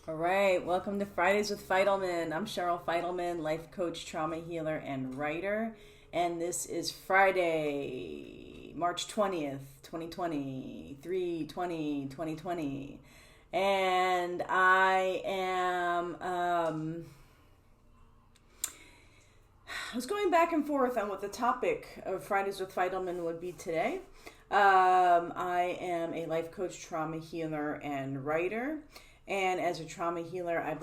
All right, welcome to Fridays with Fidelman. I'm Cheryl Fidelman, life coach, trauma healer, and writer. And this is Friday, March 20th, 2020, 3/20/2020. And I was going back and forth on what the topic of Fridays with Fidelman would be today. I am a life coach, trauma healer, and writer. And as a trauma healer, I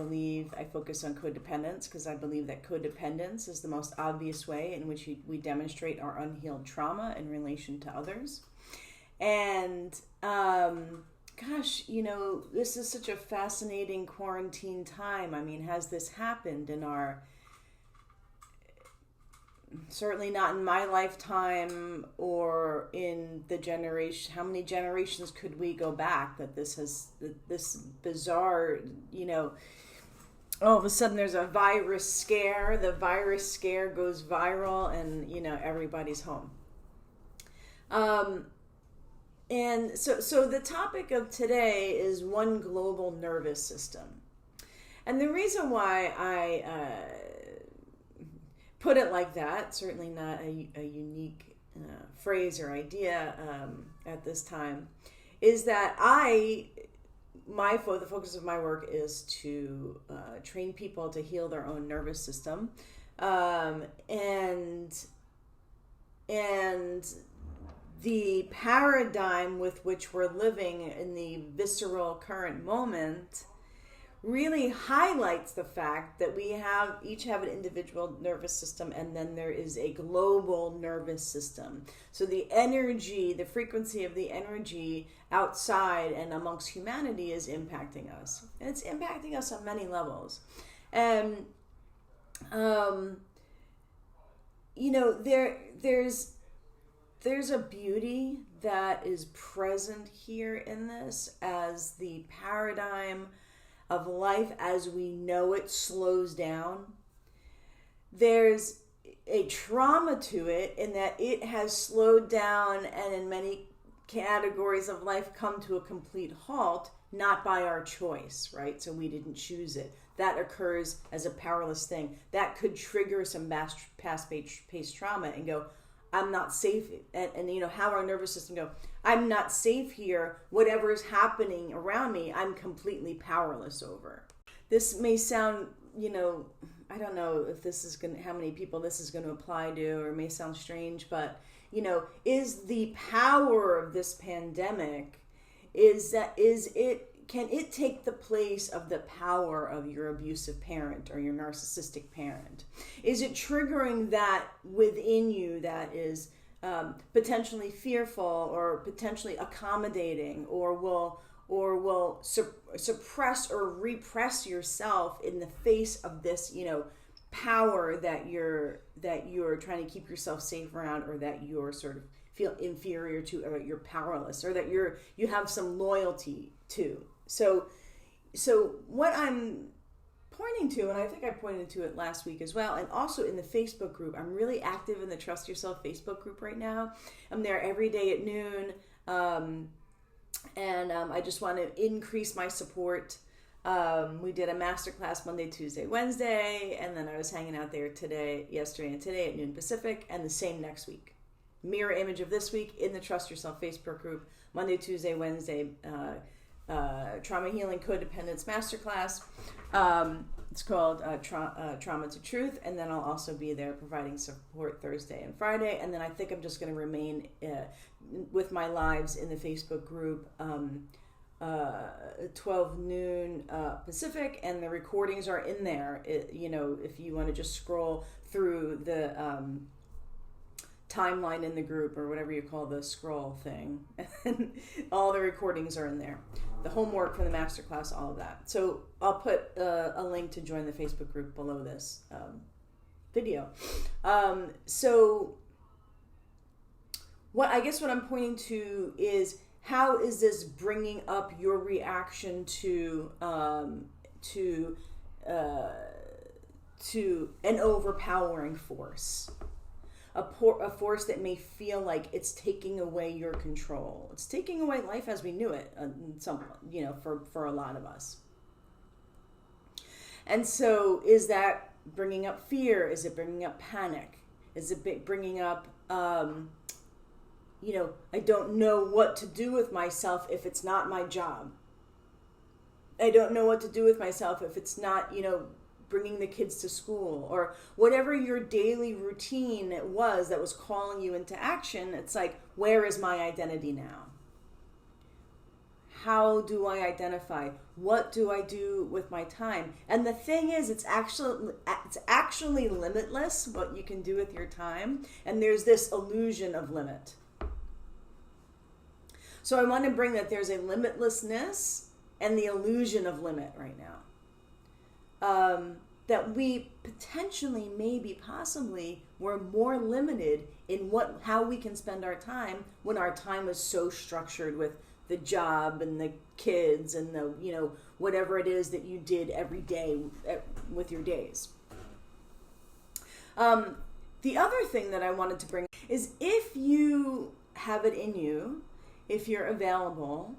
focus on codependence because I believe that codependence is the most obvious way in which we demonstrate our unhealed trauma in relation to others. And this is such a fascinating quarantine time. I mean, has this happened in certainly not in my lifetime or in the generation. How many generations could we go back that this bizarre, all of a sudden there's a virus scare, the virus scare goes viral and, everybody's home. And so the topic of today is one global nervous system. And the reason why I put it like that, certainly not a unique phrase or idea at this time, is that the focus of my work is to train people to heal their own nervous system, and the paradigm with which we're living in the visceral current moment really highlights the fact that we each have an individual nervous system, and then there is a global nervous system. So the frequency of the energy outside and amongst humanity is impacting us. And it's impacting us on many levels. And, there's a beauty that is present here in this as the paradigm of life as we know it slows down. There's a trauma to it in that it has slowed down and in many categories of life come to a complete halt, not by our choice, right? So we didn't choose it. That occurs as a powerless thing. That could trigger some past-based trauma and go, I'm not safe, and how our nervous system go, I'm not safe here. Whatever is happening around me, I'm completely powerless over. This may sound, I don't know if how many people this is going to apply to, or it may sound strange, but, is the power of this pandemic, can it take the place of the power of your abusive parent or your narcissistic parent? Is it triggering that within you that is potentially fearful or potentially accommodating, or will suppress or repress yourself in the face of this, power that you're trying to keep yourself safe around, or that you're sort of feel inferior to, or that you're powerless, or that you have some loyalty to. So what I'm pointing to, and I think I pointed to it last week as well, and also in the Facebook group, I'm really active in the Trust Yourself Facebook group right now. I'm there every day at noon, and I just want to increase my support. We did a masterclass Monday, Tuesday, Wednesday, and then I was hanging out there yesterday and today at noon Pacific, and the same next week. Mirror image of this week in the Trust Yourself Facebook group, Monday, Tuesday, Wednesday, Trauma Healing Codependence Masterclass. It's called Trauma to Truth, and then I'll also be there providing support Thursday and Friday, and then I think I'm just going to remain with my lives in the Facebook group 12 noon Pacific, and the recordings are in there. If you want to just scroll through the timeline in the group, or whatever you call the scroll thing, all the recordings are in there, the homework from the masterclass, all of that. So I'll put a link to join the Facebook group below this video. So what I'm pointing to is, how is this bringing up your reaction to an overpowering force? A force that may feel like it's taking away your control. It's taking away life as we knew it, for a lot of us. And so is that bringing up fear? Is it bringing up panic? Is it bringing up, I don't know what to do with myself if it's not my job. I don't know what to do with myself if it's not, bringing the kids to school, or whatever your daily routine it was that was calling you into action. It's like, where is my identity now? How do I identify? What do I do with my time? And the thing is, it's actually limitless what you can do with your time. And there's this illusion of limit. So I want to bring that there's a limitlessness and the illusion of limit right now. That we potentially, maybe, possibly, were more limited in how we can spend our time when our time was so structured with the job and the kids and the, whatever it is that you did every day with your days. The other thing that I wanted to bring is, if you have it in you, if you're available,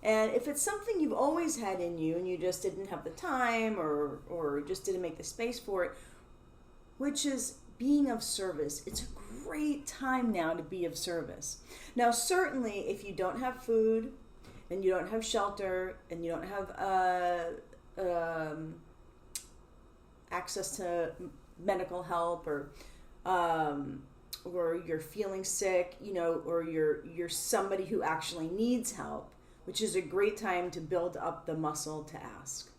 and if it's something you've always had in you and you just didn't have the time or just didn't make the space for it, which is being of service. It's a great time now to be of service. Now, certainly, if you don't have food and you don't have shelter and you don't have access to medical help, or you're feeling sick, or you're somebody who actually needs help, which is a great time to build up the muscle to ask.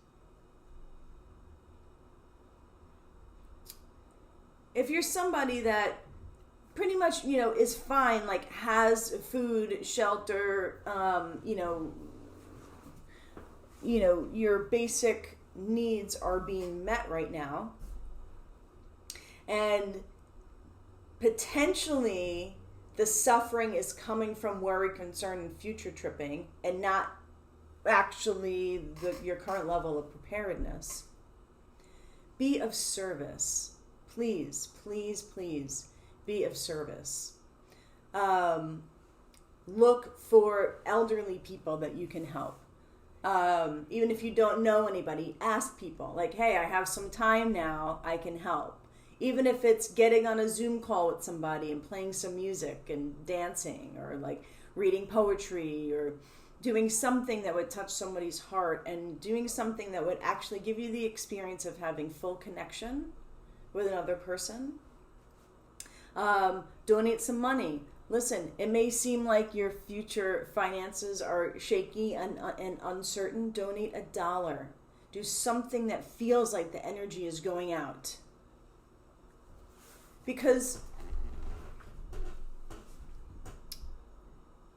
If you're somebody that pretty much, is fine, like has food, shelter, your basic needs are being met right now, and potentially the suffering is coming from worry, concern, and future tripping, and not actually your current level of preparedness. Be of service. Please, please, please be of service. Look for elderly people that you can help. Even if you don't know anybody, ask people, like, hey, I have some time now, I can help. Even if it's getting on a Zoom call with somebody and playing some music and dancing, or like reading poetry, or doing something that would touch somebody's heart, and doing something that would actually give you the experience of having full connection with another person. Donate some money. Listen, it may seem like your future finances are shaky and uncertain. Donate $1. Do something that feels like the energy is going out. Because,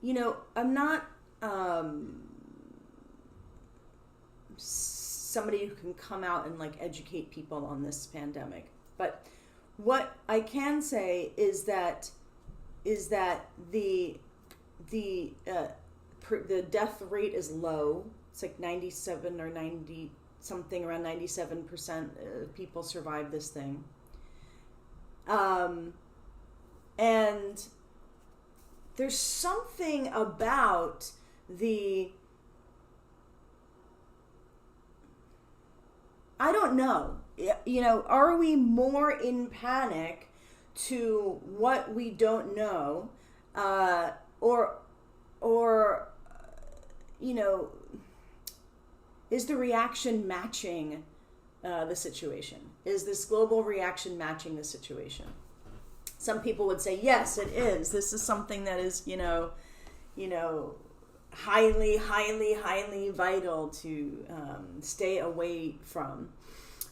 I'm not somebody who can come out and educate people on this pandemic. But what I can say is that the death rate is low. It's like 97 or 90 something, around 97% of people survive this thing. And there's something about I don't know, are we more in panic to what we don't know, or is the reaction matching the situation? Is this global reaction matching the situation? Some people would say, yes, it is. This is something that is, highly, highly, highly vital to stay away from.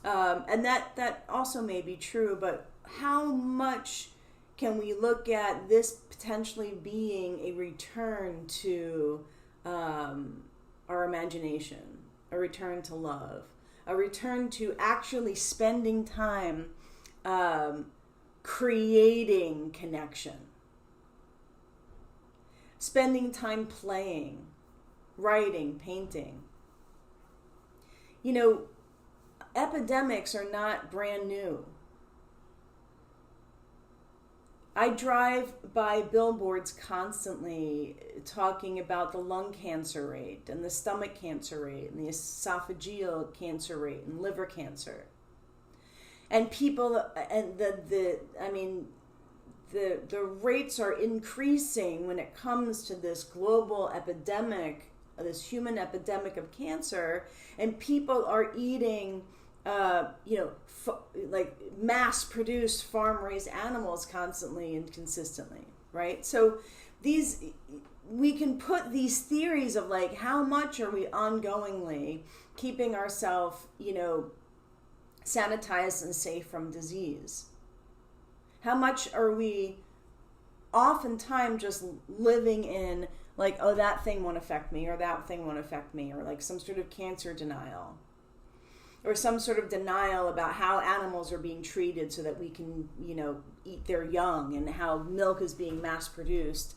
And that also may be true, but how much can we look at this potentially being a return to our imagination, a return to love, a return to actually spending time creating connection, spending time playing, writing, painting. Epidemics are not brand new. I drive by billboards constantly talking about the lung cancer rate and the stomach cancer rate and the esophageal cancer rate and liver cancer. And people, and the rates are increasing when it comes to this global epidemic, this human epidemic of cancer, and people are eating like mass-produced farm-raised animals constantly and consistently, right? So we can put these theories of like, how much are we ongoingly keeping ourselves, sanitized and safe from disease? How much are we oftentimes just living in like, oh, that thing won't affect me, or that thing won't affect me, or like some sort of cancer denial, or some sort of denial about how animals are being treated so that we can, eat their young, and how milk is being mass produced,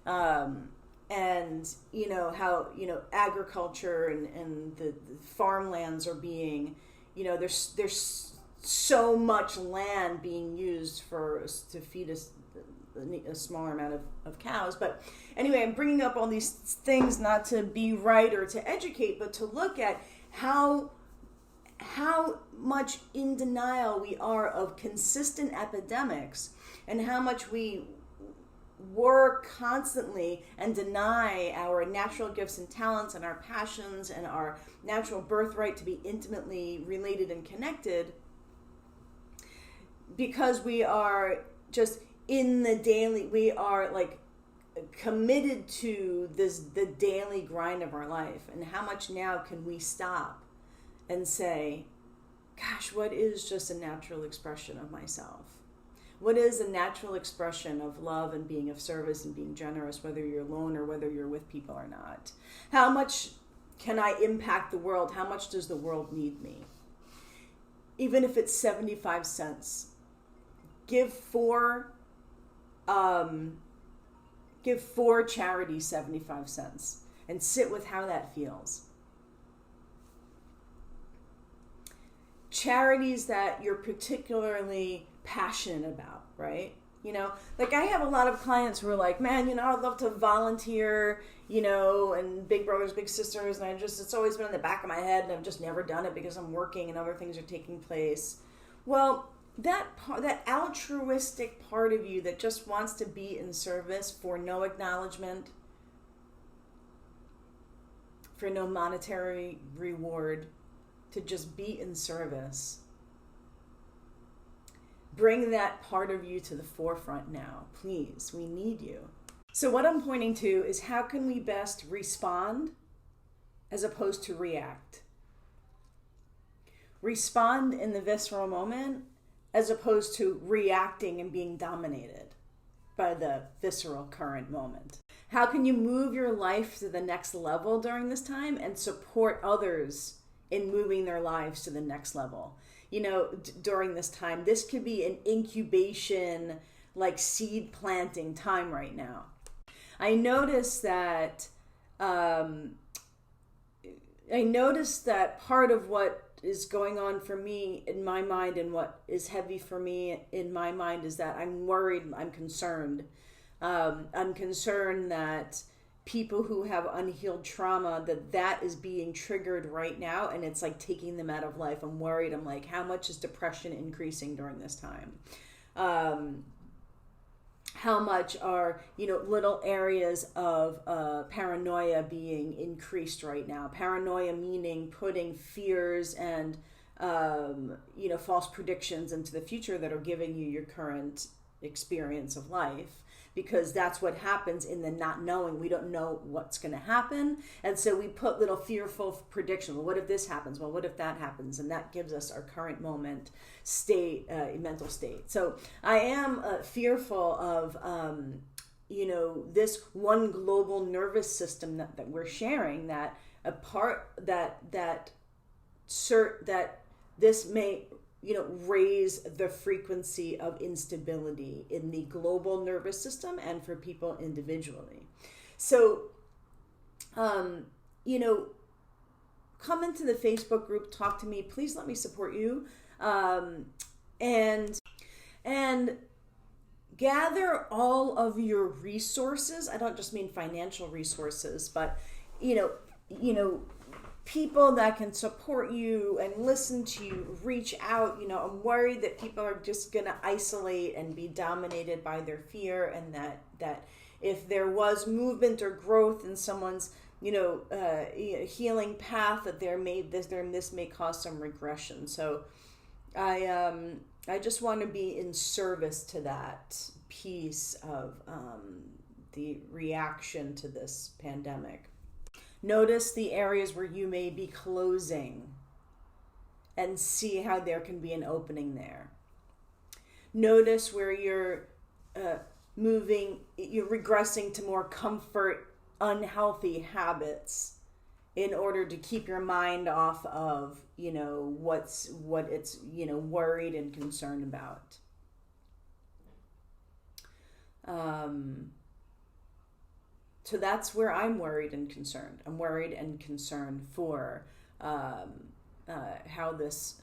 and how agriculture and the farmlands are being, there's so much land being used to feed a smaller amount of cows. But anyway, I'm bringing up all these things not to be right or to educate, but to look at how much in denial we are of consistent epidemics, and how much we work constantly and deny our natural gifts and talents and our passions and our natural birthright to be intimately related and connected, because we are just in the daily, we are like committed to the daily grind of our life. And how much now can we stop and say, gosh, what is just a natural expression of myself? What is a natural expression of love and being of service and being generous, whether you're alone or whether you're with people or not? How much can I impact the world? How much does the world need me? Even if it's 75 cents. Give four charities 75 cents and sit with how that feels. Charities that you're particularly passionate about, right? Like I have a lot of clients who are like, man, I'd love to volunteer, and Big Brothers, Big Sisters, and it's always been in the back of my head, and I've just never done it because I'm working and other things are taking place. Well, that altruistic part of you that just wants to be in service for no acknowledgement, for no monetary reward, to just be in service, bring that part of you to the forefront now, please. We need you. So what I'm pointing to is, how can we best respond as opposed to react? Respond in the visceral moment as opposed to reacting and being dominated by the visceral current moment. How can you move your life to the next level during this time and support others in moving their lives to the next level? During this time, this could be an incubation, like seed planting time right now. I noticed that part of what is going on for me in my mind, and what is heavy for me in my mind, is that I'm worried, I'm concerned. I'm concerned that people who have unhealed trauma, that is being triggered right now, and it's like taking them out of life. I'm worried. I'm like, how much is depression increasing during this time? How much are, little areas of paranoia being increased right now? Paranoia meaning putting fears and, false predictions into the future that are giving you your current experience of life. Because that's what happens in the not knowing. We don't know what's going to happen. And so we put little fearful predictions. Well, what if this happens? Well, what if that happens? And that gives us our current moment state, mental state. So I am fearful of, this one global nervous system that we're sharing, that a part that this may raise the frequency of instability in the global nervous system and for people individually. So, come into the Facebook group, talk to me, please let me support you. And gather all of your resources. I don't just mean financial resources, but people that can support you and listen to you, reach out. I'm worried that people are just going to isolate and be dominated by their fear, and that if there was movement or growth in someone's healing path, that this may cause some regression. So I just want to be in service to that piece of the reaction to this pandemic. Notice the areas where you may be closing and see how there can be an opening there. Notice where you're you're regressing to more comfort, unhealthy habits in order to keep your mind off of, what it's, worried and concerned about. So that's where I'm worried and concerned. I'm worried and concerned for how this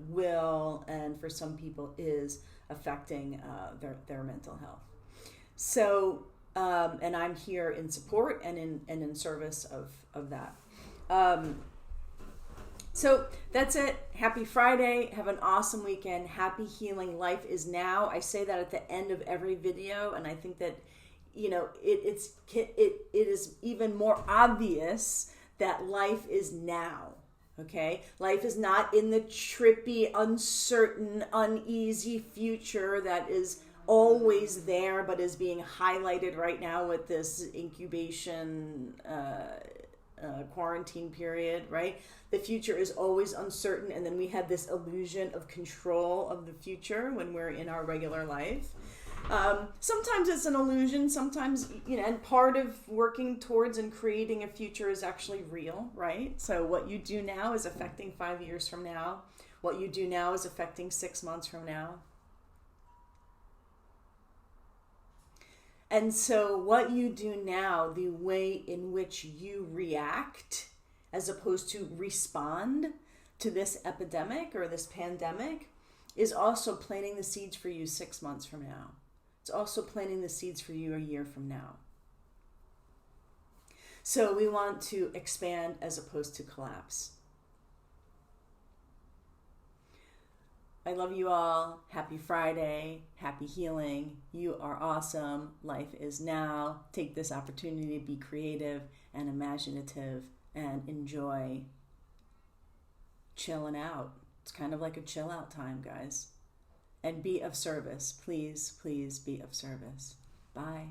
will, and for some people is affecting their mental health. So, and I'm here in support and in service of that. So that's it. Happy Friday. Have an awesome weekend. Happy healing. Life is now. I say that at the end of every video, and I think that it is even more obvious that life is now. Okay? Life is not in the trippy, uncertain, uneasy future that is always there, but is being highlighted right now with this incubation quarantine period, right? The future is always uncertain, and then we have this illusion of control of the future when we're in our regular life. Sometimes it's an illusion, sometimes, and part of working towards and creating a future is actually real, right? So what you do now is affecting 5 years from now. What you do now is affecting 6 months from now. And so what you do now, the way in which you react as opposed to respond to this epidemic or this pandemic, is also planting the seeds for you 6 months from now. It's also planting the seeds for you a year from now. So we want to expand as opposed to collapse. I love you all. Happy Friday. Happy healing. You are awesome. Life is now. Take this opportunity to be creative and imaginative and enjoy chilling out. It's kind of like a chill out time, guys. And be of service. Please, please be of service. Bye.